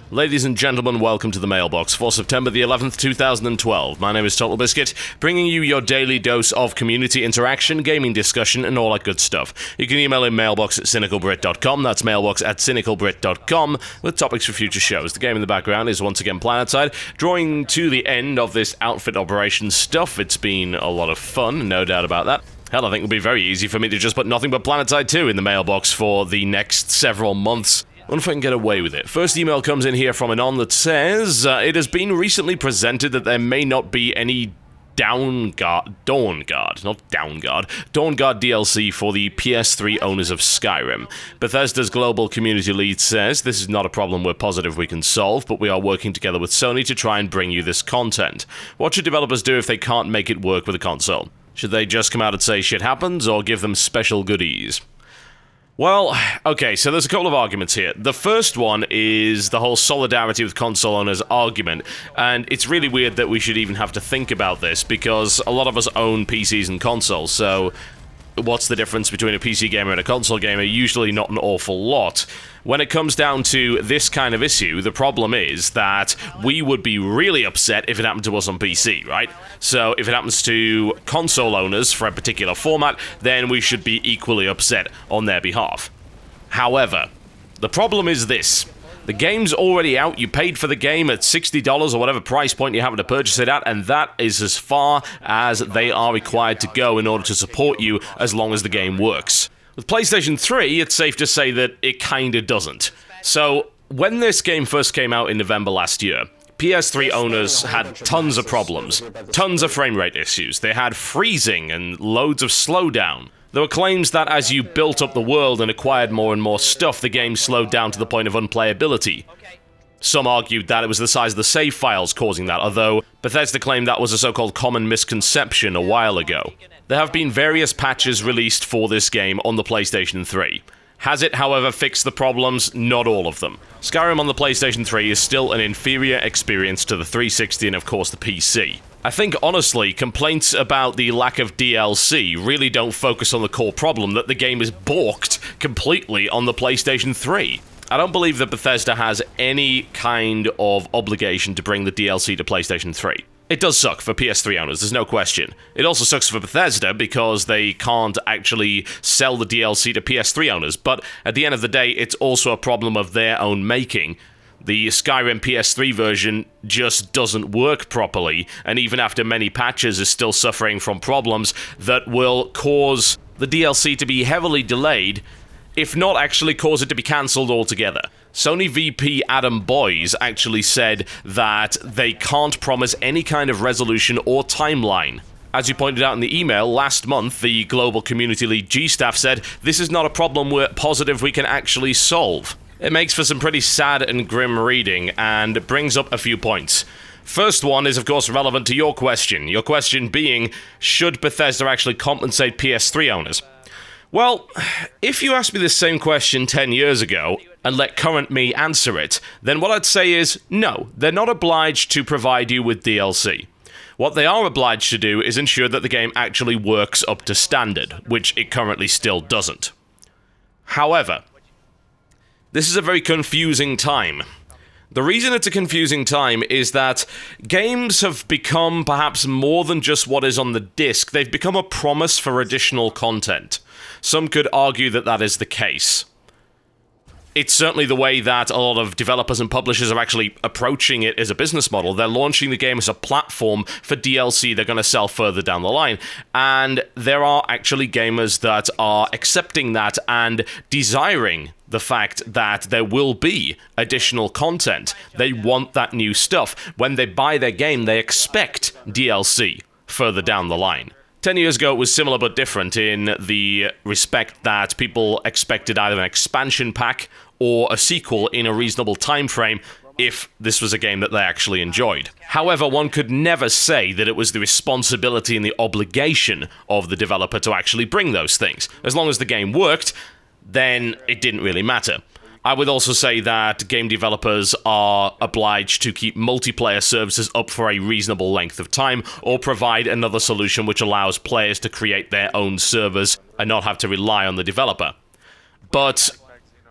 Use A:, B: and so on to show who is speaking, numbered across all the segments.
A: Ladies and gentlemen, welcome to the Mailbox for September the 11th, 2012. My name is TotalBiscuit, bringing you your daily dose of community interaction, gaming discussion, and all that good stuff. You can email in mailbox@cynicalbrit.com, that's mailbox@cynicalbrit.com, with topics for future shows. The game in the background is once again Planetside, drawing to the end of this outfit operation stuff. It's been a lot of fun, no doubt about that. Hell, I think it would be very easy for me to just put nothing but Planetside 2 in the mailbox for the next several months. I wonder if I can get away with it. First email comes in here from Anon that says, it has been recently presented that there may not be any Dawnguard DLC for the PS3 owners of Skyrim. Bethesda's global community lead says, this is not a problem we're positive we can solve, but we are working together with Sony to try and bring you this content. What should developers do if they can't make it work with a console? Should they just come out and say shit happens, or give them special goodies? Well, okay, so there's a couple of arguments here. The first one is the whole solidarity with console owners argument, and it's really weird that we should even have to think about this, because a lot of us own PCs and consoles, so what's the difference between a PC gamer and a console gamer? Usually not an awful lot. When it comes down to this kind of issue, the problem is that we would be really upset if it happened to us on PC, right? So if it happens to console owners for a particular format, then we should be equally upset on their behalf. However, the problem is this. The game's already out, you paid for the game at $60 or whatever price point you happen to purchase it at, and that is as far as they are required to go in order to support you as long as the game works. With PlayStation 3, it's safe to say that it kinda doesn't. So, when this game first came out in November last year, PS3 owners had tons of problems, tons of frame rate issues. They had freezing and loads of slowdown. There were claims that as you built up the world and acquired more and more stuff, the game slowed down to the point of unplayability. Some argued that it was the size of the save files causing that, although Bethesda claimed that was a so-called common misconception a while ago. There have been various patches released for this game on the PlayStation 3. Has it, however, fixed the problems? Not all of them. Skyrim on the PlayStation 3 is still an inferior experience to the 360 and, of course, the PC. I think, honestly, complaints about the lack of DLC really don't focus on the core problem that the game is balked completely on the PlayStation 3. I don't believe that Bethesda has any kind of obligation to bring the DLC to PlayStation 3. It does suck for PS3 owners, there's no question. It also sucks for Bethesda because they can't actually sell the DLC to PS3 owners, but at the end of the day, it's also a problem of their own making. The Skyrim PS3 version just doesn't work properly, and even after many patches is still suffering from problems that will cause the DLC to be heavily delayed, if not actually cause it to be cancelled altogether. Sony VP Adam Boyes actually said that they can't promise any kind of resolution or timeline. As you pointed out in the email, last month, the global community lead G-Staff said, this is not a problem we're positive we can actually solve. It makes for some pretty sad and grim reading, and brings up a few points. First one is, of course, relevant to your question. Your question being, should Bethesda actually compensate PS3 owners? Well, if you asked me this same question 10 years ago, and let current me answer it, then what I'd say is, no, they're not obliged to provide you with DLC. What they are obliged to do is ensure that the game actually works up to standard, which it currently still doesn't. However, this is a very confusing time. The reason it's a confusing time is that games have become perhaps more than just what is on the disc. They've become a promise for additional content. Some could argue that that is the case. It's certainly the way that a lot of developers and publishers are actually approaching it as a business model. They're launching the game as a platform for DLC they're going to sell further down the line. And there are actually gamers that are accepting that and desiring the fact that there will be additional content. They want that new stuff. When they buy their game, they expect DLC further down the line. 10 years ago, it was similar but different in the respect that people expected either an expansion pack or a sequel in a reasonable time frame if this was a game that they actually enjoyed. However, one could never say that it was the responsibility and the obligation of the developer to actually bring those things. As long as the game worked, then it didn't really matter. I would also say that game developers are obliged to keep multiplayer services up for a reasonable length of time, or provide another solution which allows players to create their own servers and not have to rely on the developer. But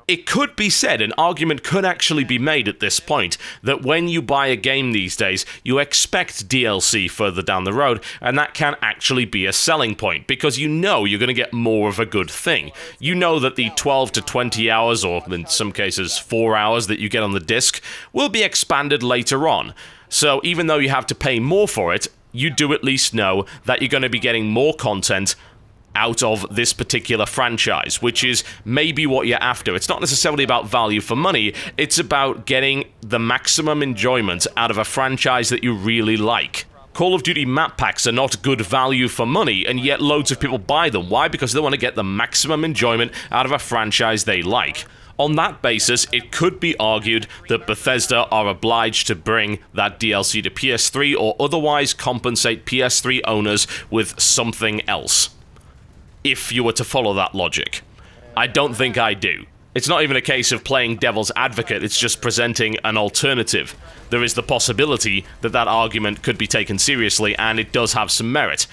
A: it could be said, an argument could actually be made at this point, that when you buy a game these days, you expect DLC further down the road, and that can actually be a selling point, because you know you're going to get more of a good thing. You know that the 12 to 20 hours, or in some cases 4 hours that you get on the disc, will be expanded later on. So even though you have to pay more for it, you do at least know that you're going to be getting more content out of this particular franchise, which is maybe what you're after. It's not necessarily about value for money, it's about getting the maximum enjoyment out of a franchise that you really like. Call of Duty map packs are not good value for money, and yet loads of people buy them. Why? Because they want to get the maximum enjoyment out of a franchise they like. On that basis, it could be argued that Bethesda are obliged to bring that DLC to PS3 or otherwise compensate PS3 owners with something else, if you were to follow that logic. I don't think I do. It's not even a case of playing devil's advocate, it's just presenting an alternative. There is the possibility that that argument could be taken seriously, and it does have some merit.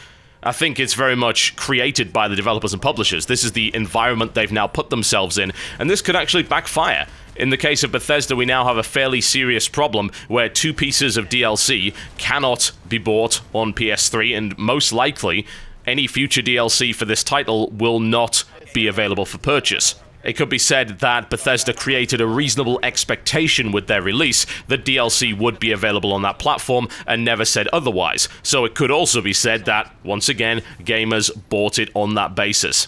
A: I think it's very much created by the developers and publishers. This is the environment they've now put themselves in, and this could actually backfire. In the case of Bethesda, we now have a fairly serious problem where 2 pieces of DLC cannot be bought on PS3, and most likely any future DLC for this title will not be available for purchase. It could be said that Bethesda created a reasonable expectation with their release that DLC would be available on that platform and never said otherwise. So it could also be said that, once again, gamers bought it on that basis.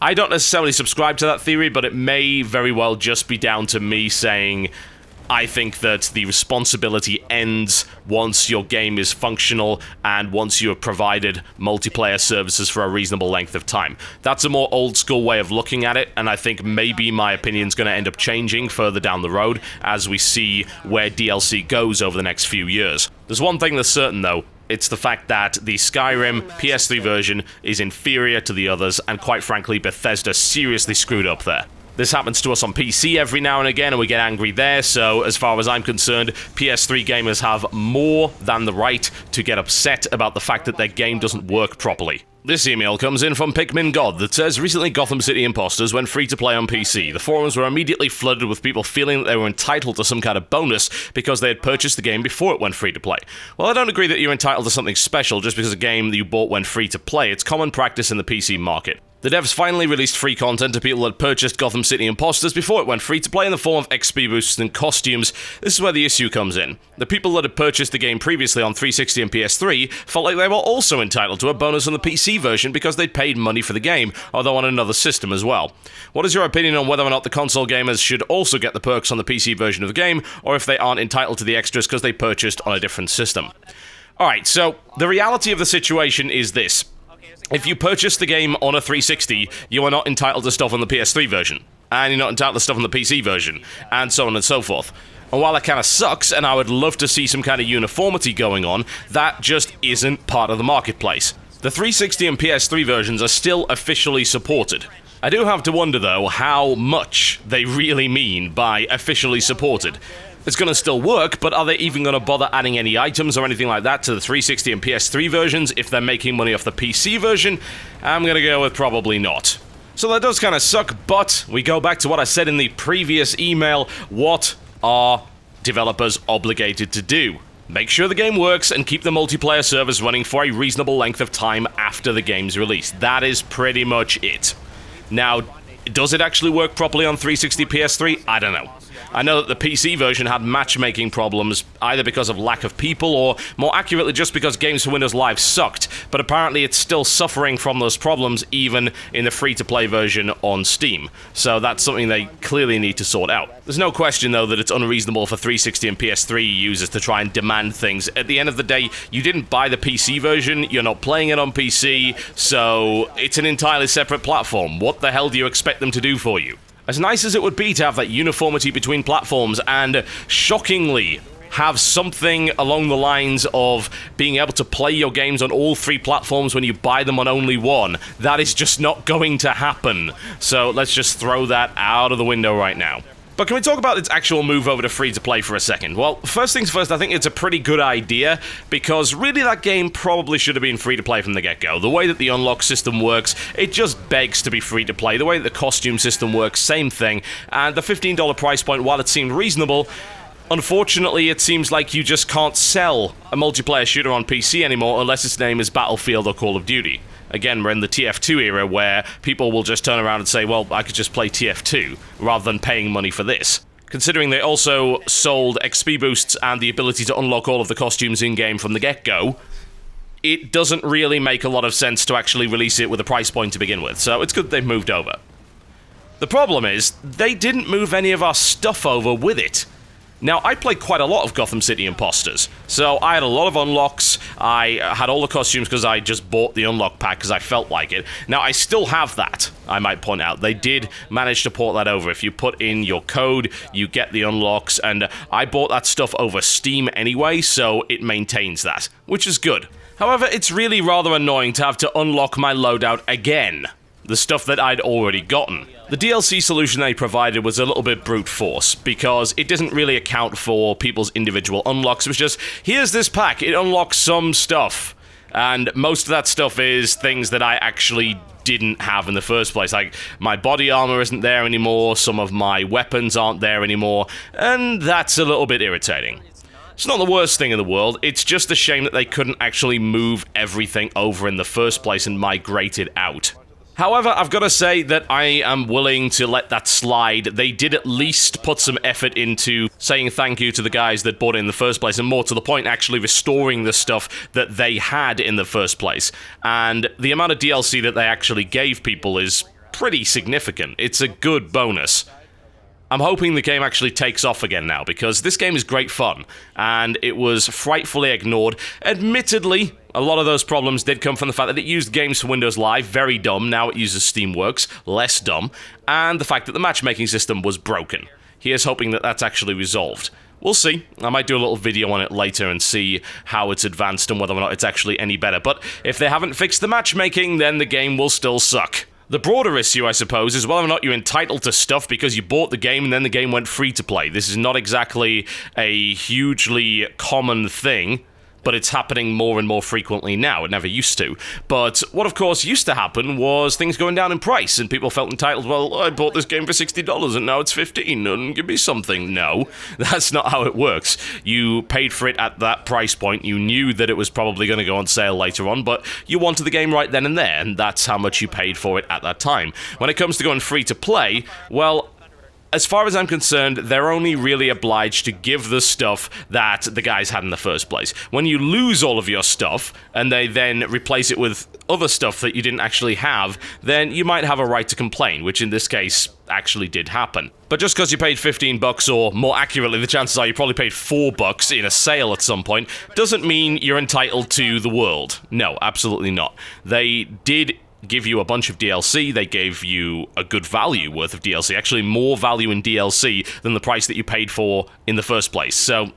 A: I don't necessarily subscribe to that theory, but it may very well just be down to me saying, I think that the responsibility ends once your game is functional and once you have provided multiplayer services for a reasonable length of time. That's a more old school way of looking at it, and I think maybe my opinion's going to end up changing further down the road as we see where DLC goes over the next few years. There's one thing that's certain though. It's the fact that the Skyrim PS3 version is inferior to the others, and quite frankly, Bethesda seriously screwed up there. This happens to us on PC every now and again, and we get angry there, so as far as I'm concerned, PS3 gamers have more than the right to get upset about the fact that their game doesn't work properly. This email comes in from Pikmin God that says, recently Gotham City Imposters went free to play on PC. The forums were immediately flooded with people feeling that they were entitled to some kind of bonus because they had purchased the game before it went free to play. Well, I don't agree that you're entitled to something special just because a game that you bought went free to play. It's common practice in the PC market. The devs finally released free content to people that had purchased Gotham City Imposters before it went free to play in the form of XP boosts and costumes. This is where the issue comes in. The people that had purchased the game previously on 360 and PS3 felt like they were also entitled to a bonus on the PC version because they'd paid money for the game, although on another system as well. What is your opinion on whether or not the console gamers should also get the perks on the PC version of the game, or if they aren't entitled to the extras because they purchased on a different system? Alright, so the reality of the situation is this. If you purchase the game on a 360, you are not entitled to stuff on the PS3 version, and you're not entitled to stuff on the PC version, and so on and so forth. And while that kind of sucks, and I would love to see some kind of uniformity going on, that just isn't part of the marketplace. The 360 and PS3 versions are still officially supported. I do have to wonder, though, how much they really mean by officially supported. It's going to still work, but are they even going to bother adding any items or anything like that to the 360 and PS3 versions if they're making money off the PC version? I'm going to go with probably not. So that does kind of suck, but we go back to what I said in the previous email. What are developers obligated to do? Make sure the game works and keep the multiplayer servers running for a reasonable length of time after the game's release. That is pretty much it. Now, does it actually work properly on 360 PS3? I don't know. I know that the PC version had matchmaking problems, either because of lack of people, or more accurately just because Games for Windows Live sucked, but apparently it's still suffering from those problems even in the free-to-play version on Steam. So that's something they clearly need to sort out. There's no question, though, that it's unreasonable for 360 and PS3 users to try and demand things. At the end of the day, you didn't buy the PC version, you're not playing it on PC, so it's an entirely separate platform. What the hell do you expect them to do for you? As nice as it would be to have that uniformity between platforms and, shockingly, have something along the lines of being able to play your games on all 3 platforms when you buy them on only one, that is just not going to happen. So let's just throw that out of the window right now. But can we talk about its actual move over to free-to-play for a second? Well, first things first, I think it's a pretty good idea, because really that game probably should have been free-to-play from the get-go. The way that the unlock system works, it just begs to be free-to-play. The way that the costume system works, same thing. And the $15 price point, while it seemed reasonable, unfortunately, it seems like you just can't sell a multiplayer shooter on PC anymore unless its name is Battlefield or Call of Duty. Again, we're in the TF2 era where people will just turn around and say, well, I could just play TF2 rather than paying money for this. Considering they also sold XP boosts and the ability to unlock all of the costumes in-game from the get-go, it doesn't really make a lot of sense to actually release it with a price point to begin with, so it's good they've moved over. The problem is, they didn't move any of our stuff over with it. Now, I played quite a lot of Gotham City Imposters, so I had a lot of unlocks. I had all the costumes because I just bought the unlock pack because I felt like it. Now, I still have that, I might point out. They did manage to port that over. If you put in your code, you get the unlocks, and I bought that stuff over Steam anyway, so it maintains that, which is good. However, it's really rather annoying to have to unlock my loadout again. The stuff that I'd already gotten. The DLC solution they provided was a little bit brute force, because it doesn't really account for people's individual unlocks. It was just, here's this pack, it unlocks some stuff. And most of that stuff is things that I actually didn't have in the first place. Like, my body armor isn't there anymore, some of my weapons aren't there anymore, and that's a little bit irritating. It's not the worst thing in the world, it's just a shame that they couldn't actually move everything over in the first place and migrate it out. However, I've got to say that I am willing to let that slide. They did at least put some effort into saying thank you to the guys that bought it in the first place, and more to the point, actually restoring the stuff that they had in the first place. And the amount of DLC that they actually gave people is pretty significant. It's a good bonus. I'm hoping the game actually takes off again now, because this game is great fun, and it was frightfully ignored. Admittedly, a lot of those problems did come from the fact that it used Games for Windows Live, very dumb, now it uses Steamworks, less dumb, and the fact that the matchmaking system was broken. Here's hoping that that's actually resolved. We'll see. I might do a little video on it later and see how it's advanced and whether or not it's actually any better, but if they haven't fixed the matchmaking, then the game will still suck. The broader issue, I suppose, is whether or not you're entitled to stuff because you bought the game and then the game went free to play. This is not exactly a hugely common thing, but it's happening more and more frequently now. It never used to. But what, of course, used to happen was things going down in price, and people felt entitled, well, I bought this game for $60 and now it's $15, and give me something. No, that's not how it works. You paid for it at that price point, you knew that it was probably going to go on sale later on, but you wanted the game right then and there, and that's how much you paid for it at that time. When it comes to going free to play, well, as far as I'm concerned, they're only really obliged to give the stuff that the guys had in the first place. When you lose all of your stuff, and they then replace it with other stuff that you didn't actually have, then you might have a right to complain, which in this case actually did happen. But just because you paid $15, or more accurately, the chances are you probably paid $4 in a sale at some point, doesn't mean you're entitled to the world. No, absolutely not. They did give you a bunch of DLC, they gave you a good value worth of DLC, actually more value in DLC than the price that you paid for in the first place, so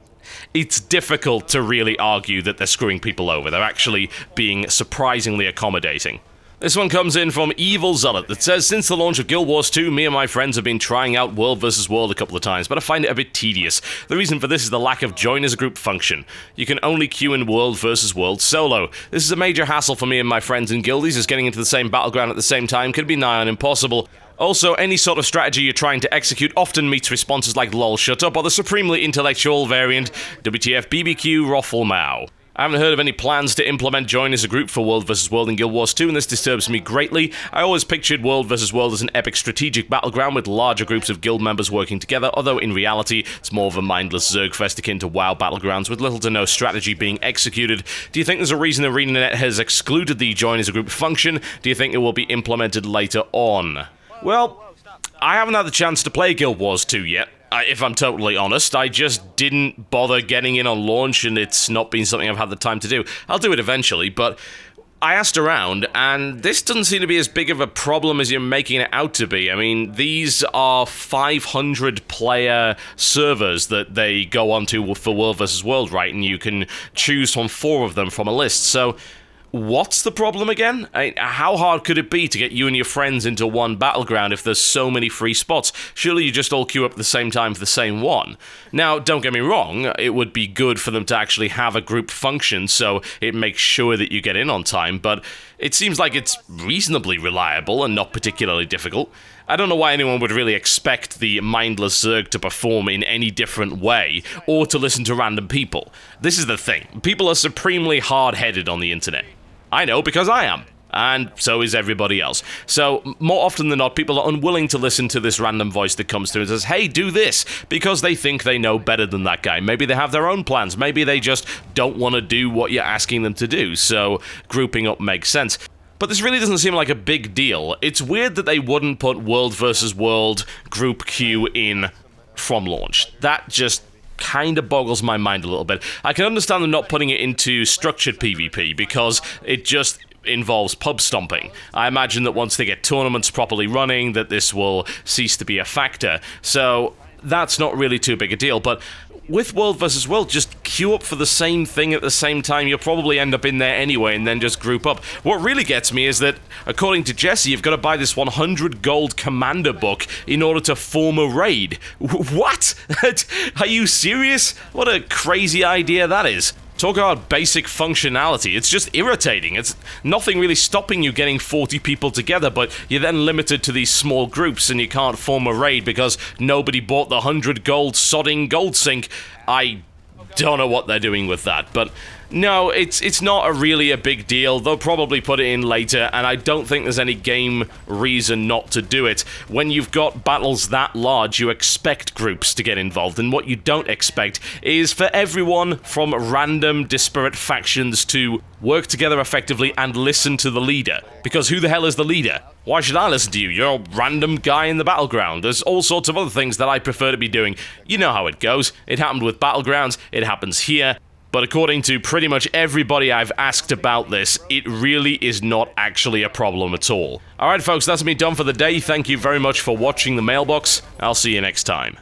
A: it's difficult to really argue that they're screwing people over. They're actually being surprisingly accommodating. This one comes in from Evil Zealot that says, since the launch of Guild Wars 2, me and my friends have been trying out World vs. World a couple of times, but I find it a bit tedious. The reason for this is the lack of join as a group function. You can only queue in World vs. World solo. This is a major hassle for me and my friends in guildies, as getting into the same battleground at the same time can be nigh on impossible. Also, any sort of strategy you're trying to execute often meets responses like lol shut up or the supremely intellectual variant WTF BBQ Roffle Mao. I haven't heard of any plans to implement join as a group for World vs. World in Guild Wars 2, and this disturbs me greatly. I always pictured World vs. World as an epic strategic battleground with larger groups of guild members working together, although in reality, it's more of a mindless Zergfest akin to WoW battlegrounds with little to no strategy being executed. Do you think there's a reason ArenaNet has excluded the join as a group function? Do you think it will be implemented later on? Well, I haven't had the chance to play Guild Wars 2 yet. If I'm totally honest, I just didn't bother getting in on launch, and it's not been something I've had the time to do. I'll do it eventually, but I asked around, and this doesn't seem to be as big of a problem as you're making it out to be. I mean, these are 500-player servers that they go onto for World vs. World, right? And you can choose from 4 of them from a list, so what's the problem again? How hard could it be to get you and your friends into one battleground if there's so many free spots? Surely you just all queue up at the same time for the same one. Now, don't get me wrong, it would be good for them to actually have a group function so it makes sure that you get in on time, but it seems like it's reasonably reliable and not particularly difficult. I don't know why anyone would really expect the mindless Zerg to perform in any different way, or to listen to random people. This is the thing. People are supremely hard-headed on the internet. I know, because I am. And so is everybody else. So, more often than not, people are unwilling to listen to this random voice that comes through and says, hey, do this, because they think they know better than that guy. Maybe they have their own plans. Maybe they just don't want to do what you're asking them to do. So, grouping up makes sense. But this really doesn't seem like a big deal. It's weird that they wouldn't put World versus World group queue in from launch. That just kind of boggles my mind a little bit. I can understand them not putting it into structured PvP because it just involves pub stomping. I imagine that once they get tournaments properly running, that this will cease to be a factor. So that's not really too big a deal, but with World vs. World, just queue up for the same thing at the same time. You'll probably end up in there anyway and then just group up. What really gets me is that, according to Jesse, you've got to buy this 100 gold commander book in order to form a raid. What? Are you serious? What a crazy idea that is. Talk about basic functionality. It's just irritating. It's nothing really stopping you getting 40 people together, but you're then limited to these small groups and you can't form a raid because nobody bought the 100 gold sodding gold sink. I don't know what they're doing with that, but no, it's not really a big deal. They'll probably put it in later, and I don't think there's any game reason not to do it. When you've got battles that large, you expect groups to get involved, and what you don't expect is for everyone from random disparate factions to work together effectively and listen to the leader. Because who the hell is the leader? Why should I listen to you? You're a random guy in the battleground. There's all sorts of other things that I prefer to be doing. You know how it goes. It happened with Battlegrounds, it happens here. But according to pretty much everybody I've asked about this, it really is not actually a problem at all. Alright folks, that's me done for the day. Thank you very much for watching the Mailbox. I'll see you next time.